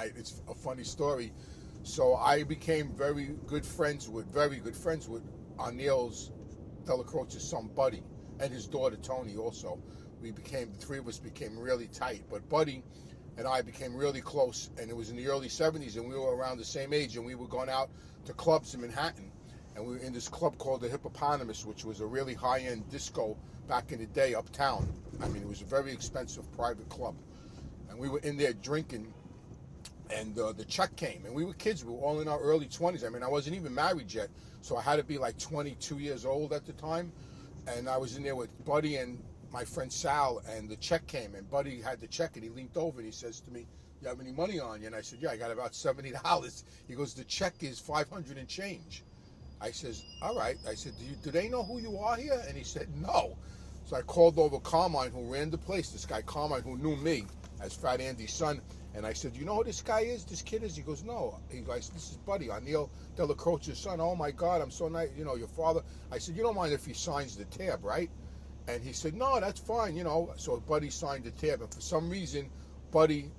Ravenite. It's a funny story. So I became very good friends with Aniello Dellacroce's son, Buddy, and his daughter, Tony, also. The three of us became really tight. But Buddy and I became really close, and it was in the early 70s, and we were around the same age, and we were going out to clubs in Manhattan. And we were in this club called the Hippopotamus, which was a really high-end disco back in the day uptown. I mean, it was a very expensive private club. And we were in there drinking, and the check came. And we were kids. We were all in our early 20s. I mean, I wasn't even married yet, so I had to be like 22 years old at the time. And I was in there with Buddy and my friend Sal, and the check came. And Buddy had the check, and he leaned over, and he says to me, "You have any money on you?" And I said, "Yeah, I got about $70. He goes, "The check is 500 and change." I says, "All right." I said, do they know who you are here?" And he said, "No." So I called over Carmine, who ran the place, this guy Carmine, who knew me as Fat Andy's son. And I said, "You know who this guy is, this kid is?" He goes, "No." He goes, "This is Buddy, Aniello Dellacroce's son." "Oh my God, I'm so nice, your father." I said, "You don't mind if he signs the tab, right?" And he said, "No, that's fine, So Buddy signed the tab, and for some reason, Buddy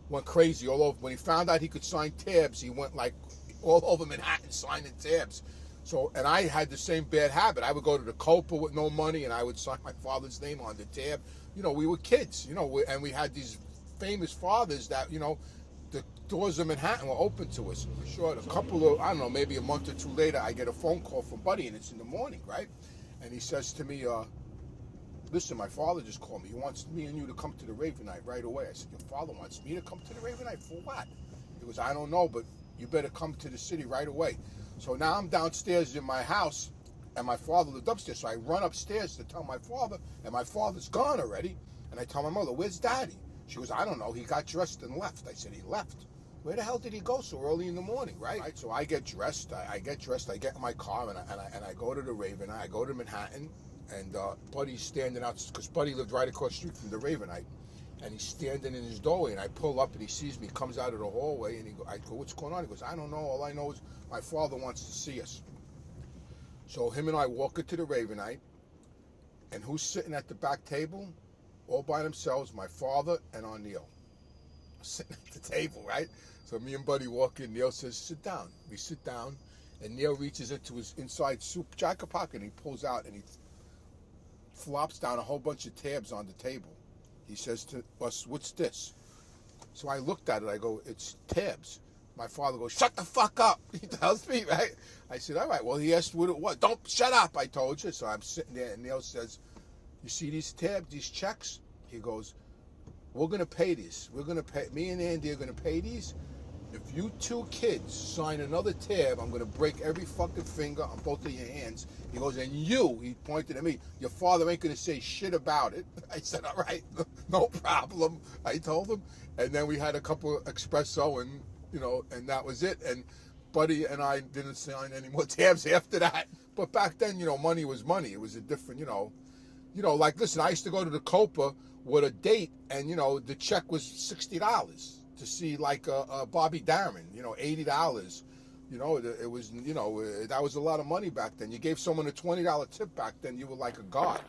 went crazy all over. When he found out he could sign tabs, he went like all over Manhattan signing tabs. So, and I had the same bad habit. I would go to the Copa with no money, and I would sign my father's name on the tab. We were kids, and we had these famous fathers that, the doors of Manhattan were open to us. For sure, a couple of, I don't know, maybe a month or two later, I get a phone call from Buddy, and it's in the morning, right? And he says to me, "Listen, my father just called me. He wants me and you to come to the Ravenite right away." I said, "Your father wants me to come to the Ravenite for what?" He goes, "I don't know, but you better come to the city right away." So now I'm downstairs in my house, and my father lived upstairs. So I run upstairs to tell my father, and my father's gone already. And I tell my mother, "Where's Daddy?" She goes, "I don't know. He got dressed and left." I said, "He left? Where the hell did he go so early in the morning?" Right? So I get dressed. I get in my car, and I go to the Ravenite. I go to Manhattan, and Buddy's standing out, because Buddy lived right across the street from the Ravenite. And he's standing in his doorway, and I pull up, and he sees me, comes out of the hallway, and I go, "What's going on?" He goes, "I don't know. All I know is my father wants to see us." So him and I walk into the Ravenite, and who's sitting at the back table? All by themselves, my father and Aniello. Sitting at the table, right? So me and Buddy walk in, Neil says, "Sit down." We sit down, and Neil reaches into his inside suit jacket pocket, and he pulls out, and he flops down a whole bunch of tabs on the table. He says to us, "What's this?" So I looked at it. I go, "It's tabs." My father goes, "Shut the fuck up." He tells me, right? I said, "All right." Well, he asked what it was. "Don't shut up, I told you." So I'm sitting there, and Neil says, "You see these tabs, these checks?" He goes, "We're going to pay these. We're going to pay. Me and Andy are going to pay these. If you two kids sign another tab, I'm going to break every fucking finger on both of your hands." He goes, "And you," he pointed at me, "your father ain't going to say shit about it." I said, "All right, no problem," I told him. And then we had a couple of espresso, and, and that was it. And Buddy and I didn't sign any more tabs after that. But back then, money was money. It was a different, like, listen, I used to go to the Copa with a date, and, the check was $60 to see, like, Bobby Darin, $80. It was, that was a lot of money back then. You gave someone a $20 tip back then, you were like a god.